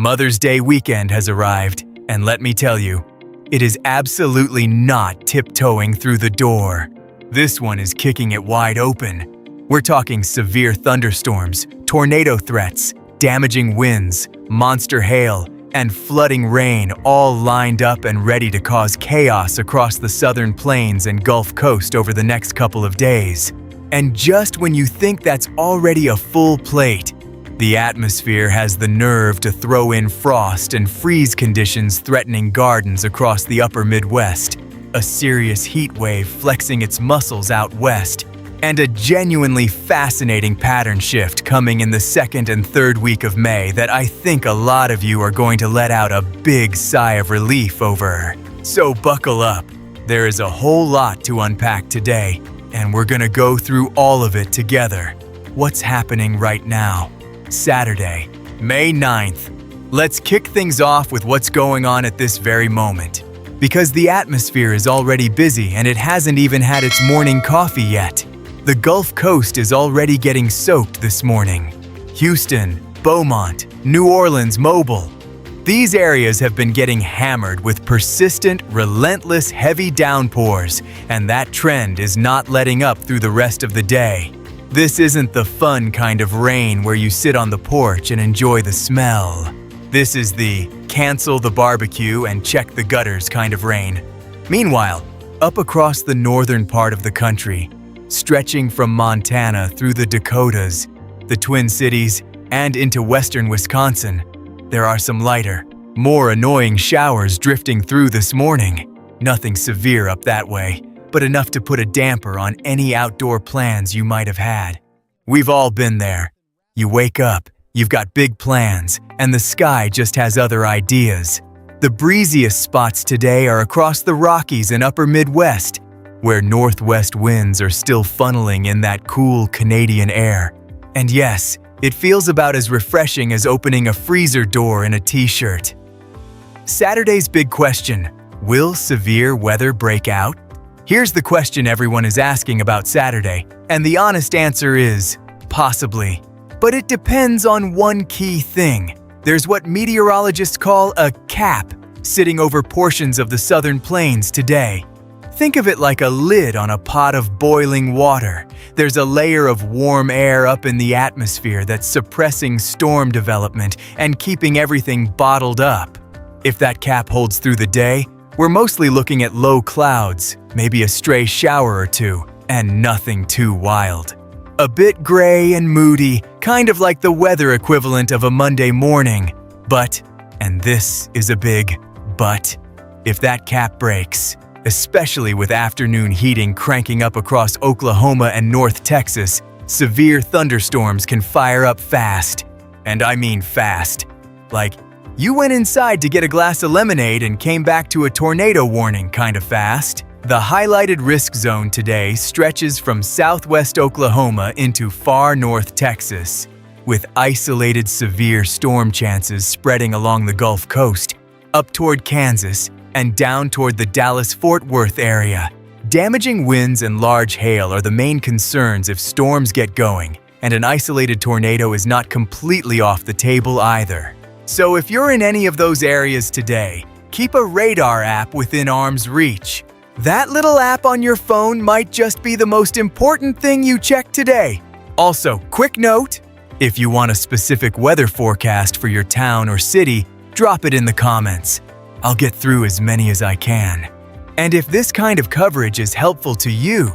Mother's Day weekend has arrived, and let me tell you, it is absolutely not tiptoeing through the door. This one is kicking it wide open. We're talking severe thunderstorms, tornado threats, damaging winds, monster hail, and flooding rain all lined up and ready to cause chaos across the southern plains and Gulf Coast over the next couple of days. And just when you think that's already a full plate, the atmosphere has the nerve to throw in frost and freeze conditions threatening gardens across the upper Midwest, a serious heat wave flexing its muscles out west, and a genuinely fascinating pattern shift coming in the second and third week of May that I think a lot of you are going to let out a big sigh of relief over. So buckle up. There is a whole lot to unpack today, and we're gonna go through all of it together. What's happening right now? Saturday, May 9th. Let's kick things off with what's going on at this very moment. Because the atmosphere is already busy and it hasn't even had its morning coffee yet. The Gulf Coast is already getting soaked this morning. Houston, Beaumont, New Orleans, Mobile. These areas have been getting hammered with persistent, relentless, heavy downpours, and that trend is not letting up through the rest of the day. This isn't the fun kind of rain where you sit on the porch and enjoy the smell. This is the cancel the barbecue and check the gutters kind of rain. Meanwhile, up across the northern part of the country, stretching from Montana through the Dakotas, the Twin Cities, and into western Wisconsin, there are some lighter, more annoying showers drifting through this morning. Nothing severe up that way, but enough to put a damper on any outdoor plans you might have had. We've all been there. You wake up, you've got big plans, and the sky just has other ideas. The breeziest spots today are across the Rockies and upper Midwest, where northwest winds are still funneling in that cool Canadian air. And yes, it feels about as refreshing as opening a freezer door in a t-shirt. Saturday's big question: will severe weather break out? Here's the question everyone is asking about Saturday, and the honest answer is possibly. But it depends on one key thing. There's what meteorologists call a cap sitting over portions of the southern plains today. Think of it like a lid on a pot of boiling water. There's a layer of warm air up in the atmosphere that's suppressing storm development and keeping everything bottled up. If that cap holds through the day, we're mostly looking at low clouds, maybe a stray shower or two, and nothing too wild. A bit gray and moody, kind of like the weather equivalent of a Monday morning. But, and this is a big but, if that cap breaks, especially with afternoon heating cranking up across Oklahoma and North Texas, severe thunderstorms can fire up fast. And I mean fast. Like, you went inside to get a glass of lemonade and came back to a tornado warning kind of fast. The highlighted risk zone today stretches from southwest Oklahoma into far north Texas, with isolated severe storm chances spreading along the Gulf Coast, up toward Kansas, and down toward the Dallas-Fort Worth area. Damaging winds and large hail are the main concerns if storms get going, and an isolated tornado is not completely off the table either. So if you're in any of those areas today, keep a radar app within arm's reach. That little app on your phone might just be the most important thing you check today. Also, quick note, if you want a specific weather forecast for your town or city, drop it in the comments. I'll get through as many as I can. And if this kind of coverage is helpful to you,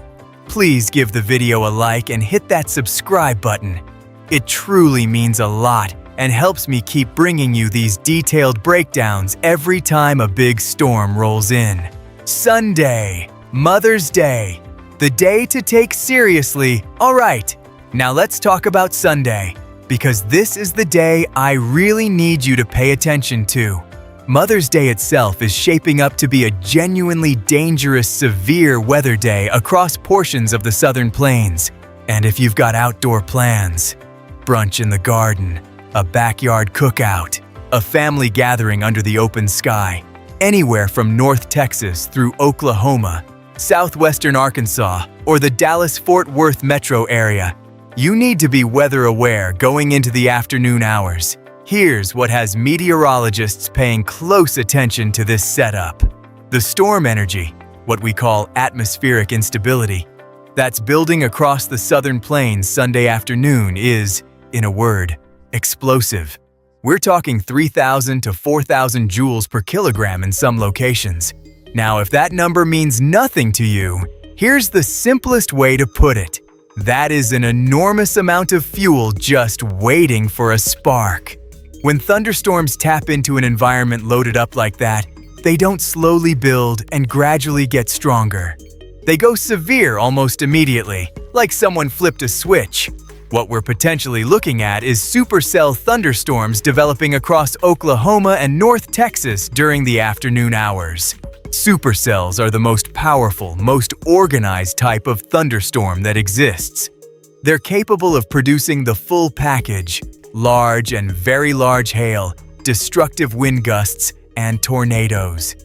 please give the video a like and hit that subscribe button. It truly means a lot and helps me keep bringing you these detailed breakdowns every time a big storm rolls in. Sunday, Mother's Day, the day to take seriously. All right, now let's talk about Sunday, because this is the day I really need you to pay attention to. Mother's Day itself is shaping up to be a genuinely dangerous, severe weather day across portions of the southern plains. And if you've got outdoor plans, brunch in the garden, a backyard cookout, a family gathering under the open sky, anywhere from North Texas through Oklahoma, southwestern Arkansas, or the Dallas-Fort Worth metro area, you need to be weather aware going into the afternoon hours. Here's what has meteorologists paying close attention to this setup. The storm energy, what we call atmospheric instability, that's building across the southern plains Sunday afternoon is, in a word, explosive. We're talking 3,000 to 4,000 joules per kilogram in some locations. Now, if that number means nothing to you, here's the simplest way to put it. That is an enormous amount of fuel just waiting for a spark. When thunderstorms tap into an environment loaded up like that, they don't slowly build and gradually get stronger. They go severe almost immediately, like someone flipped a switch. What we're potentially looking at is supercell thunderstorms developing across Oklahoma and North Texas during the afternoon hours. Supercells are the most powerful, most organized type of thunderstorm that exists. They're capable of producing the full package: large and very large hail, destructive wind gusts, and tornadoes.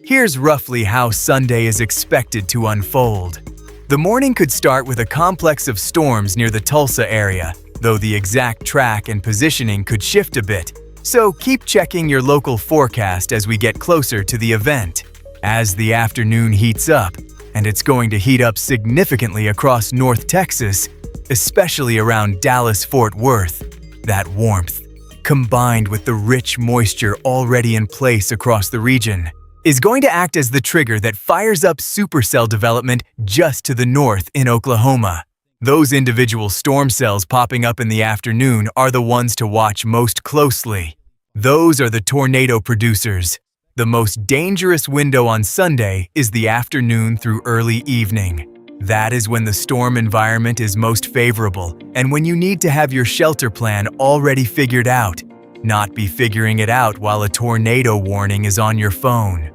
Here's roughly how Sunday is expected to unfold. The morning could start with a complex of storms near the Tulsa area, though the exact track and positioning could shift a bit, so keep checking your local forecast as we get closer to the event. As the afternoon heats up, and it's going to heat up significantly across North Texas, especially around Dallas-Fort Worth, that warmth, combined with the rich moisture already in place across the region, is going to act as the trigger that fires up supercell development just to the north in Oklahoma. Those individual storm cells popping up in the afternoon are the ones to watch most closely. Those are the tornado producers. The most dangerous window on Sunday is the afternoon through early evening. That is when the storm environment is most favorable and when you need to have your shelter plan already figured out, not be figuring it out while a tornado warning is on your phone.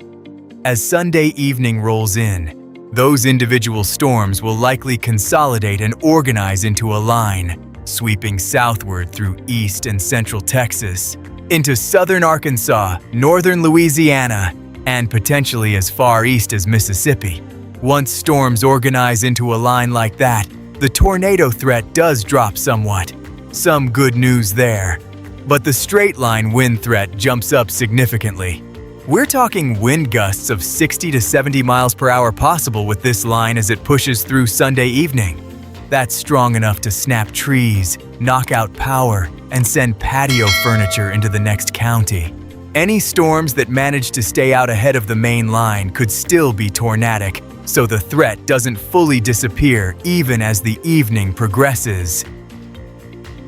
As Sunday evening rolls in, those individual storms will likely consolidate and organize into a line, sweeping southward through east and central Texas, into southern Arkansas, northern Louisiana, and potentially as far east as Mississippi. Once storms organize into a line like that, the tornado threat does drop somewhat. Some good news there. But the straight-line wind threat jumps up significantly. We're talking wind gusts of 60 to 70 miles per hour possible with this line as it pushes through Sunday evening. That's strong enough to snap trees, knock out power, and send patio furniture into the next county. Any storms that manage to stay out ahead of the main line could still be tornadic, so the threat doesn't fully disappear even as the evening progresses.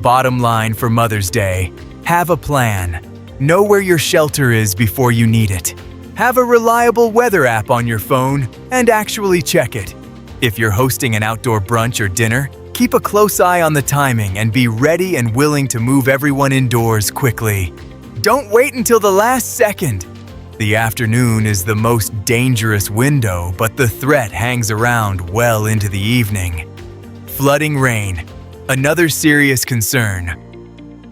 Bottom line for Mother's Day: have a plan. Know where your shelter is before you need it. Have a reliable weather app on your phone and actually check it. If you're hosting an outdoor brunch or dinner, keep a close eye on the timing and be ready and willing to move everyone indoors quickly. Don't wait until the last second. The afternoon is the most dangerous window, but the threat hangs around well into the evening. Flooding rain, another serious concern.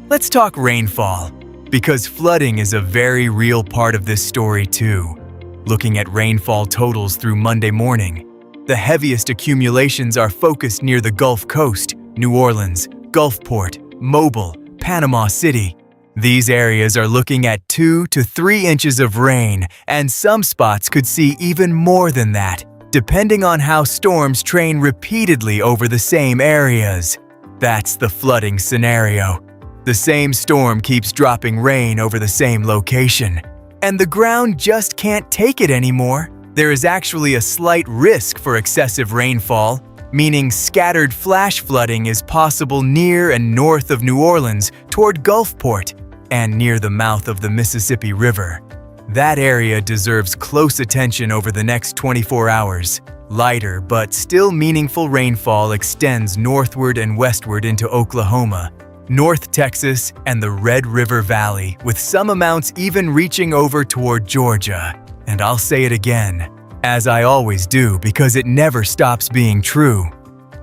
Let's talk rainfall, because flooding is a very real part of this story too. Looking at rainfall totals through Monday morning, the heaviest accumulations are focused near the Gulf Coast, New Orleans, Gulfport, Mobile, Panama City. These areas are looking at 2 to 3 inches of rain, and some spots could see even more than that, depending on how storms train repeatedly over the same areas. That's the flooding scenario. The same storm keeps dropping rain over the same location, and the ground just can't take it anymore. There is actually a slight risk for excessive rainfall, meaning scattered flash flooding is possible near and north of New Orleans toward Gulfport and near the mouth of the Mississippi River. That area deserves close attention over the next 24 hours. Lighter but still meaningful rainfall extends northward and westward into Oklahoma, North Texas, and the Red River Valley, with some amounts even reaching over toward Georgia. And I'll say it again, as I always do because it never stops being true.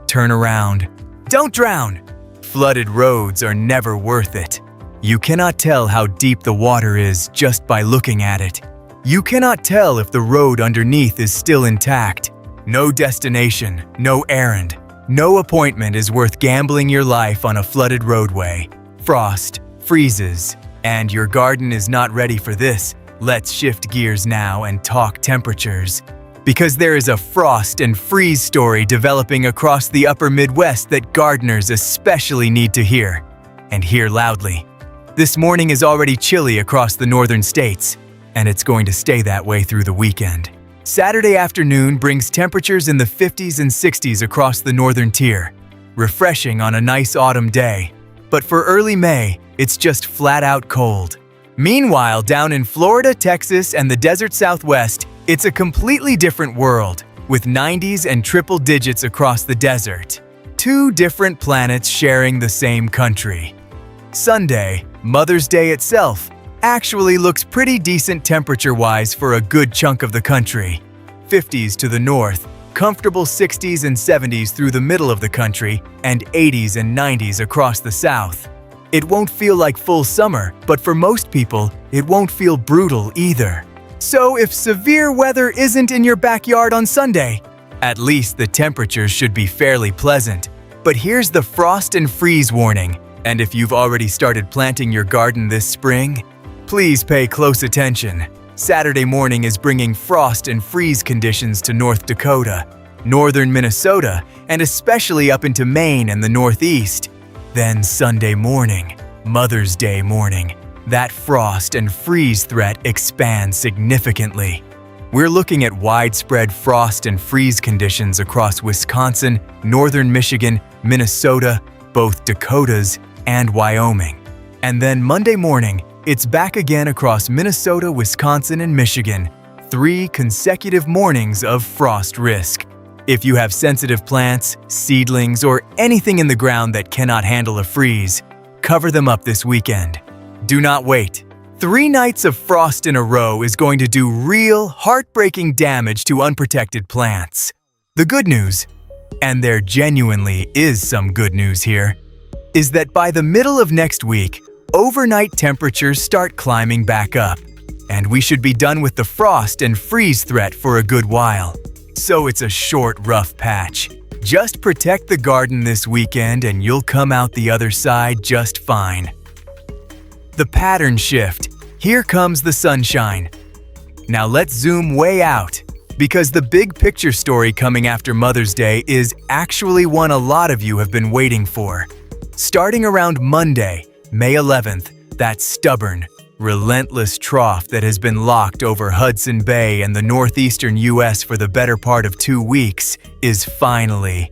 Turn around. Don't drown! Flooded roads are never worth it. You cannot tell how deep the water is just by looking at it. You cannot tell if the road underneath is still intact. No destination, no errand, no appointment is worth gambling your life on a flooded roadway. Frost, freezes. And your garden is not ready for this. Let's shift gears now and talk temperatures. Because there is a frost and freeze story developing across the upper Midwest that gardeners especially need to hear. And hear loudly. This morning is already chilly across the northern states, and it's going to stay that way through the weekend. Saturday afternoon brings temperatures in the 50s and 60s across the northern tier, refreshing on a nice autumn day. But for early May, it's just flat-out cold. Meanwhile, down in Florida, Texas, and the desert Southwest, it's a completely different world, with 90s and triple digits across the desert. Two different planets sharing the same country. Sunday, Mother's Day itself, actually looks pretty decent temperature-wise for a good chunk of the country. 50s to the north, comfortable 60s and 70s through the middle of the country, and 80s and 90s across the south. It won't feel like full summer, but for most people, it won't feel brutal either. So if severe weather isn't in your backyard on Sunday, at least the temperatures should be fairly pleasant. But here's the frost and freeze warning, and if you've already started planting your garden this spring, please pay close attention. Saturday morning is bringing frost and freeze conditions to North Dakota, northern Minnesota, and especially up into Maine and the Northeast. Then Sunday morning, Mother's Day morning, that frost and freeze threat expands significantly. We're looking at widespread frost and freeze conditions across Wisconsin, northern Michigan, Minnesota, both Dakotas, and Wyoming. And then Monday morning, it's back again across Minnesota, Wisconsin, and Michigan. 3 consecutive mornings of frost risk. If you have sensitive plants, seedlings, or anything in the ground that cannot handle a freeze, cover them up this weekend. Do not wait. 3 nights of frost in a row is going to do real, heartbreaking damage to unprotected plants. The good news, and there genuinely is some good news here, is that by the middle of next week, overnight temperatures start climbing back up, and we should be done with the frost and freeze threat for a good while. So it's a short, rough patch. Just protect the garden this weekend and you'll come out the other side just fine. The pattern shift. Here comes the sunshine. Now let's zoom way out, because the big picture story coming after Mother's Day is actually one a lot of you have been waiting for. Starting around Monday, May 11th, that stubborn, relentless trough that has been locked over Hudson Bay and the northeastern U.S. for the better part of 2 weeks is finally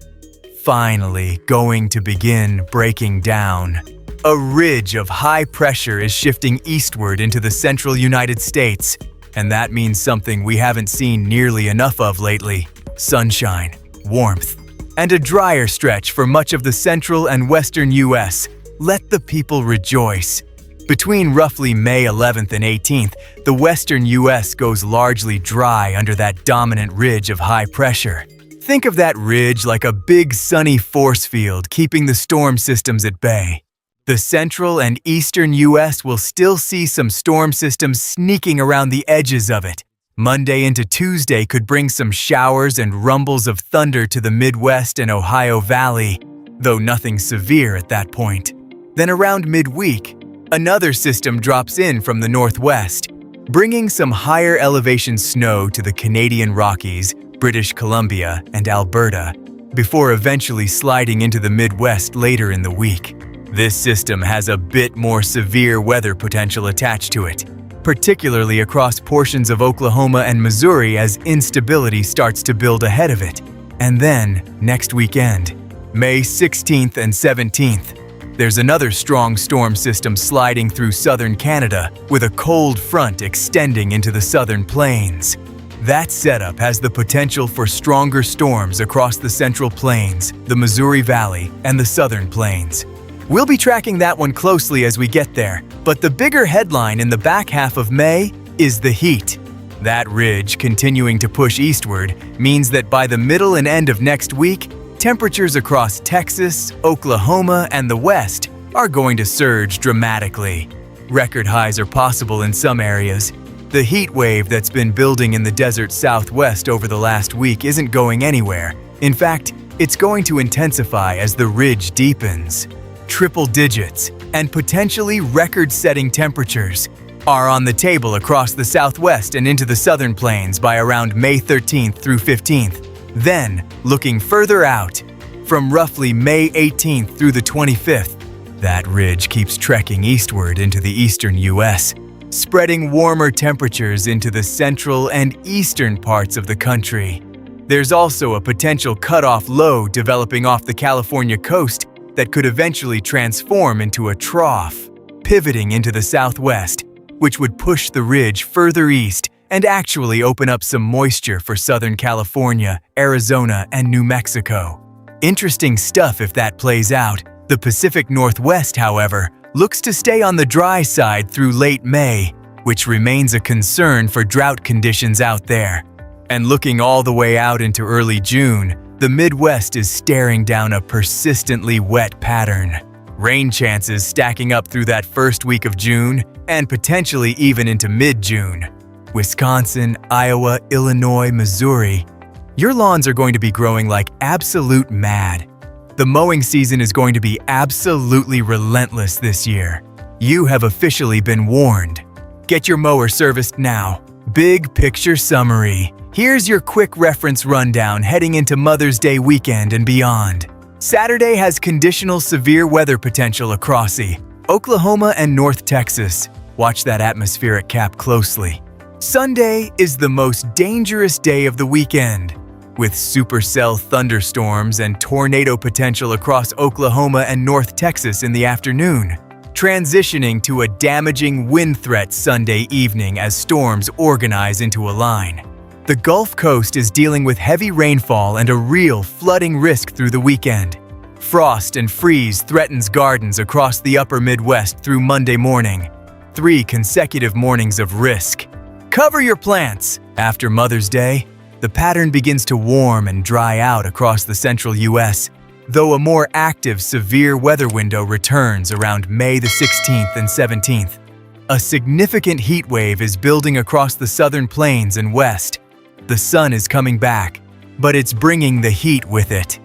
going to begin breaking down. A ridge of high pressure is shifting eastward into the central United States, and that means something we haven't seen nearly enough of lately: sunshine, warmth, and a drier stretch for much of the central and western U.S. Let the people rejoice. Between roughly May 11th and 18th, the western U.S. goes largely dry under that dominant ridge of high pressure. Think of that ridge like a big sunny force field keeping the storm systems at bay. The central and eastern U.S. will still see some storm systems sneaking around the edges of it. Monday into Tuesday could bring some showers and rumbles of thunder to the Midwest and Ohio Valley, though nothing severe at that point. Then around midweek, another system drops in from the northwest, bringing some higher elevation snow to the Canadian Rockies, British Columbia, and Alberta, before eventually sliding into the Midwest later in the week. This system has a bit more severe weather potential attached to it, particularly across portions of Oklahoma and Missouri as instability starts to build ahead of it. And then, next weekend, May 16th and 17th, there's another strong storm system sliding through southern Canada with a cold front extending into the southern plains. That setup has the potential for stronger storms across the Central Plains, the Missouri Valley, and the Southern Plains. We'll be tracking that one closely as we get there, but the bigger headline in the back half of May is the heat. That ridge continuing to push eastward means that by the middle and end of next week, temperatures across Texas, Oklahoma, and the West are going to surge dramatically. Record highs are possible in some areas. The heat wave that's been building in the desert Southwest over the last week isn't going anywhere. In fact, it's going to intensify as the ridge deepens. Triple digits, and potentially record-setting temperatures are on the table across the southwest and into the southern plains by around May 13th through 15th. Then, looking further out, from roughly May 18th through the 25th, that ridge keeps trekking eastward into the eastern U.S., spreading warmer temperatures into the central and eastern parts of the country. There's also a potential cutoff low developing off the California coast that could eventually transform into a trough, pivoting into the southwest, which would push the ridge further east and actually open up some moisture for Southern California, Arizona, and New Mexico. Interesting stuff if that plays out. The Pacific Northwest, however, looks to stay on the dry side through late May, which remains a concern for drought conditions out there. And looking all the way out into early June, the Midwest is staring down a persistently wet pattern. Rain chances stacking up through that first week of June and potentially even into mid-June. Wisconsin, Iowa, Illinois, Missouri. Your lawns are going to be growing like absolute mad. The mowing season is going to be absolutely relentless this year. You have officially been warned. Get your mower serviced now. Big picture summary. Here's your quick reference rundown heading into Mother's Day weekend and beyond. Saturday has conditional severe weather potential across Oklahoma and North Texas. Watch that atmospheric cap closely. Sunday is the most dangerous day of the weekend, with supercell thunderstorms and tornado potential across Oklahoma and North Texas in the afternoon, transitioning to a damaging wind threat Sunday evening as storms organize into a line. The Gulf Coast is dealing with heavy rainfall and a real flooding risk through the weekend. Frost and freeze threatens gardens across the upper Midwest through Monday morning. 3 consecutive mornings of risk. Cover your plants. After Mother's Day, the pattern begins to warm and dry out across the central U.S., though a more active severe weather window returns around May the 16th and 17th. A significant heat wave is building across the southern plains and west. The sun is coming back, but it's bringing the heat with it.